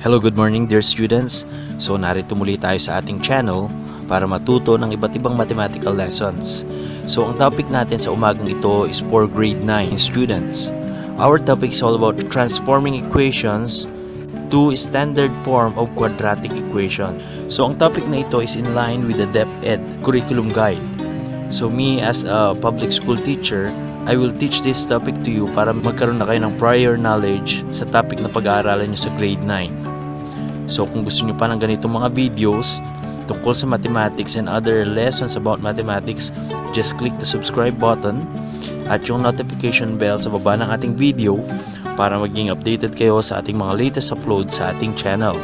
Hello, good morning dear students. So narito muli tayo sa ating channel para matuto ng iba't ibang mathematical lessons. So ang topic natin sa umagang ito is for grade 9 students. Our topic is all about transforming equations to standard form of quadratic equation. So ang topic na ito is in line with the DepEd curriculum guide. So me as a public school teacher, I will teach this topic to you para magkaroon na kayo ng prior knowledge sa topic na pag-aaralan nyo sa grade 9. So kung gusto nyo pa ng ganitong mga videos tungkol sa mathematics and other lessons about mathematics, just click the subscribe button at yung notification bell sa baba ng ating video para maging updated kayo sa ating mga latest upload sa ating channel.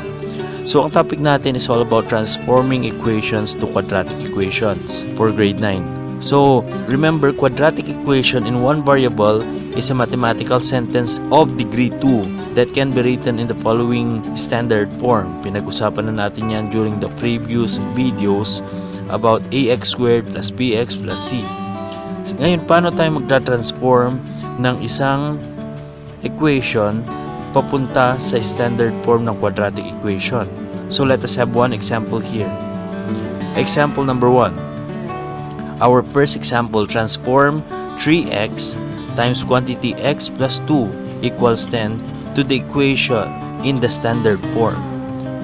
So ang topic natin is all about transforming equations to quadratic equations for grade 9. So remember, quadratic equation in one variable is a mathematical sentence of degree 2 that can be written in the following standard form. Pinag-usapan na natin yan during the previous videos about ax squared plus bx plus c. Ngayon, paano tayo magta-transform ng isang equation papunta sa standard form ng quadratic equation? So let us have one example here. Example number 1. Our first example, transform 3x times quantity x plus 2 equals 10 to the equation in the standard form.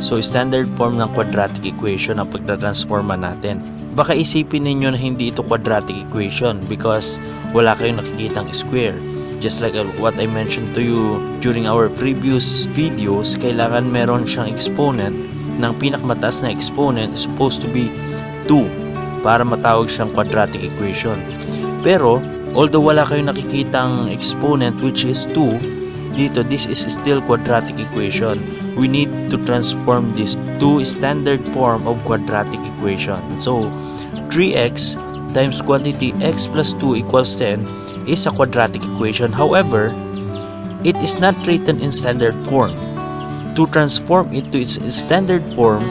So, standard form ng quadratic equation ang pagtatransforma natin. Baka isipin ninyo na hindi ito quadratic equation because wala kayong nakikitang square. Just like what I mentioned to you during our previous videos, kailangan meron siyang exponent ng pinakamataas na exponent is supposed to be 2 para matawag siyang quadratic equation. Pero, although wala kayong nakikitang exponent which is 2, dito, this is still quadratic equation. We need to transform this to standard form of quadratic equation. So, 3x times quantity x plus 2 equals 10 is a quadratic equation. However, it is not written in standard form. To transform it to its standard form,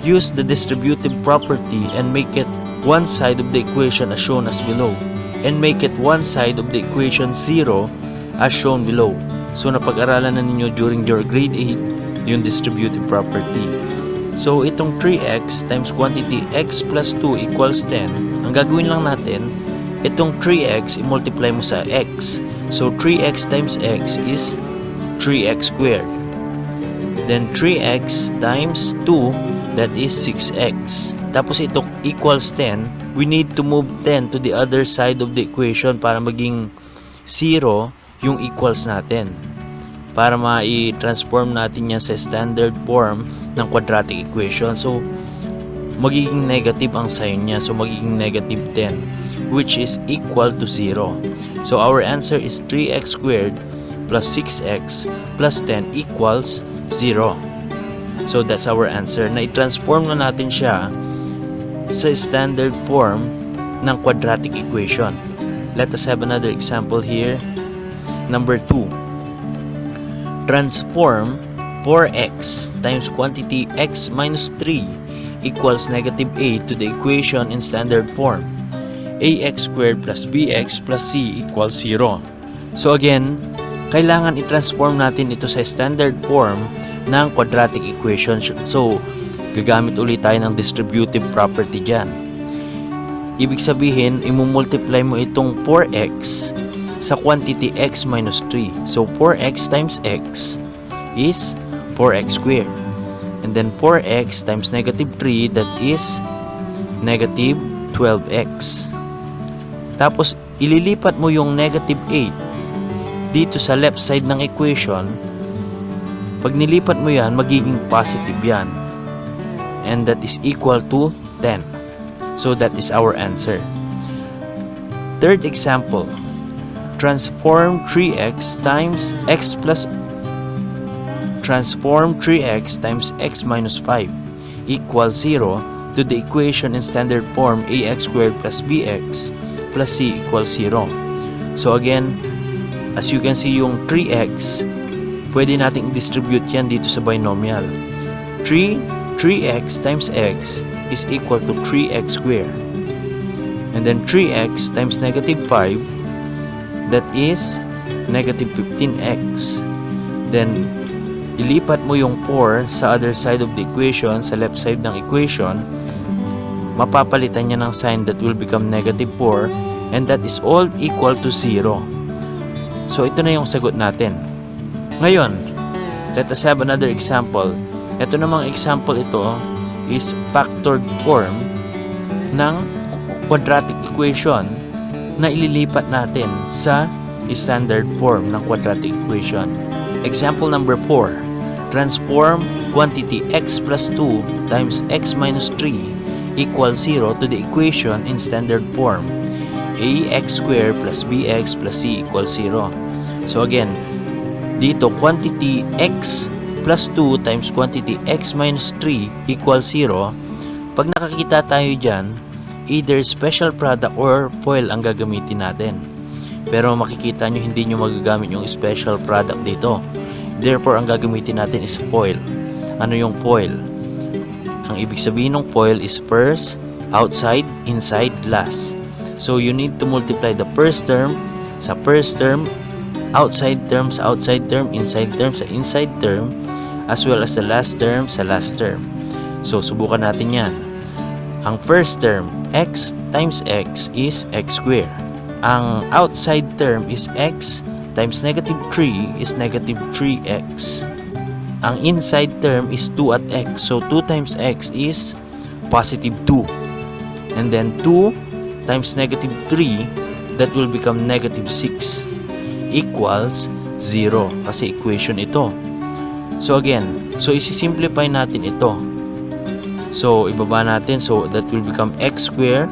use the distributive property and make it one side of the equation as shown as below, and make it one side of the equation 0 as shown below. So napag-aralan na ninyo during your grade 8 yung distributive property. So itong 3x times quantity x plus 2 equals 10, ang gagawin lang natin, itong 3x i-multiply mo sa x. So 3x times x is 3x squared. Then 3x times 2, that is 6x. Tapos ito equals 10, we need to move 10 to the other side of the equation para maging 0 yung equals natin. Para ma-transform natin yan sa standard form ng quadratic equation. So, magiging negative ang sign niya. So, magiging negative 10, which is equal to 0. So, our answer is 3x squared plus 6x plus 10 equals 0. So, that's our answer. Na-transform na natin siya sa standard form ng quadratic equation. Let us have another example here. Number 2. Transform 4x times quantity x minus 3 equals negative 8 to the equation in standard form. Ax squared plus bx plus c equals 0. So again, kailangan i-transform natin ito sa standard form ng quadratic equation. So, gagamit ulit tayo ng distributive property dyan. Ibig sabihin, imumultiply mo itong 4x sa quantity x minus 3. So, 4x times x is 4x squared. And then 4x times negative 3, that is negative 12x. Tapos, ililipat mo yung negative 8 dito sa left side ng equation. Pag nilipat mo yan, magiging positive yan. And that is equal to 10. So that is our answer. Third example. Transform 3x times x times x minus 5 equals 0 to the equation in standard form ax squared plus bx plus c equals 0. So again, as you can see, yung 3x, pwede nating distribute yan dito sa binomial. 3x times x is equal to 3x squared. And then 3x times negative 5, that is negative 15x. Then ilipat mo yung 4 sa other side of the equation, sa left side ng equation, mapapalitan niya ng sign that will become negative 4, and that is all equal to 0. So ito na yung sagot natin. Ngayon, let us have another example. Ito namang example ito is factored form ng quadratic equation na ililipat natin sa standard form ng quadratic equation. Example number 4. Transform quantity x plus 2 times x minus 3 equals 0 to the equation in standard form. Ax squared plus bx plus c equals 0. So again, dito quantity x plus 2 times quantity x minus 3 equals 0. Pag nakakita tayo dyan, either special product or FOIL ang gagamitin natin. Pero makikita nyo hindi nyo magagamit yung special product dito. Therefore, ang gagamitin natin is FOIL. Ano yung FOIL? Ang ibig sabihin ng FOIL is first, outside, inside, last. So, you need to multiply the first term sa first term, outside term sa outside term, inside term sa inside term, as well as the last term sa last term. So, subukan natin yan. Ang first term, x times x is x squared. Ang outside term is x times negative 3 is negative 3x. Ang inside term is 2 at x. So, 2 times x is positive 2. And then 2 times negative 3, that will become negative 6 equals 0. Kasi equation ito. So, again, isi-simplify natin ito. So, ibaba natin. So, that will become x squared.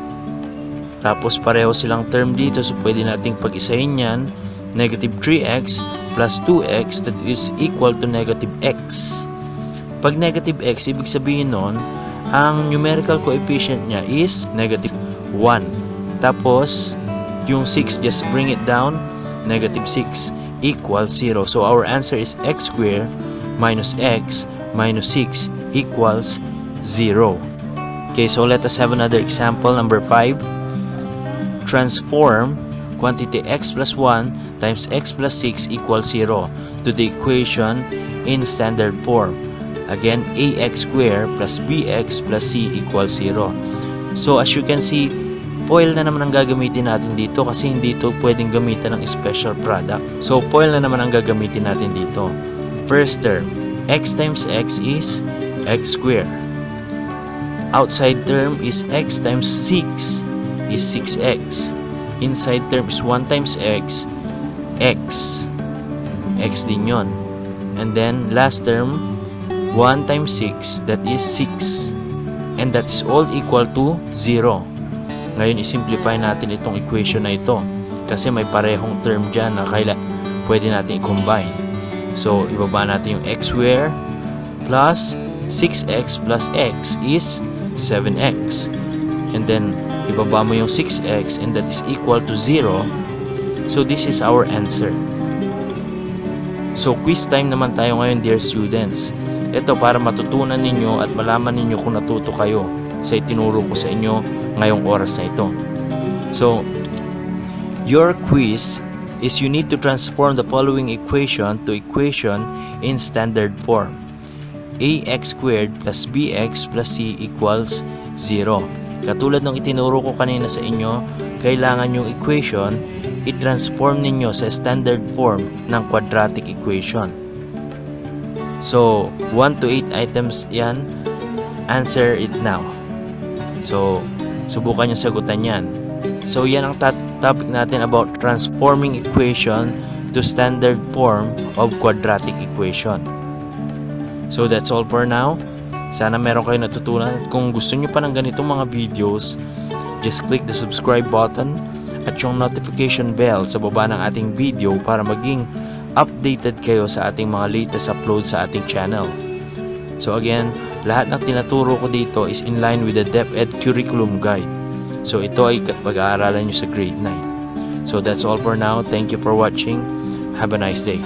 Tapos, pareho silang term dito. So, pwede nating pag-isahin yan. Negative 3x plus 2x, that is equal to negative x. Pag negative x, ibig sabihin nun, ang numerical coefficient niya is negative 1. Tapos, yung 6, just bring it down. Negative 6 equals 0. So, our answer is x squared minus x minus 6 equals 0. Okay, so let us have another example, number 5. Transform quantity x plus 1 times x plus 6 equals 0 to the equation in standard form. Again, ax squared plus bx plus c equals 0. So, as you can see, FOIL na naman ang gagamitin natin dito kasi hindi ito pwedeng gamitan ng special product. So, FOIL na naman ang gagamitin natin dito. First term, x times x is x squared. Outside term is x times 6 is 6x. Inside term is 1 times x, x. X din yun. And then, last term, 1 times 6, that is 6. And that is all equal to 0. Ngayon, isimplify natin itong equation na ito. Kasi may parehong term dyan na pwede natin i-combine. So, ibaba natin yung x squared plus 6x plus x is 7x. And then, ibaba mo yung 6x and that is equal to 0. So, this is our answer. So, quiz time naman tayo ngayon, dear students. Ito para matutunan ninyo at malaman ninyo kung natuto kayo sa itinuro ko sa inyo ngayong oras na ito. So, your quiz is you need to transform the following equation to equation in standard form. Ax squared plus bx plus c equals 0. Katulad ng itinuro ko kanina sa inyo, kailangan yung equation i-transform ninyo sa standard form ng quadratic equation. So, 1 to 8 items yan. Answer it now. So, subukan nyo sagutan yan. So, yan ang topic natin about transforming equation to standard form of quadratic equation. So, that's all for now. Sana meron kayo natutunan. Kung gusto nyo pa ng ganitong mga videos, just click the subscribe button at yung notification bell sa baba ng ating video para maging updated kayo sa ating mga latest upload sa ating channel. So again, lahat ng tinaturo ko dito is in line with the DepEd Curriculum Guide. So ito ay pag-aaralan nyo sa grade 9. So that's all for now. Thank you for watching. Have a nice day.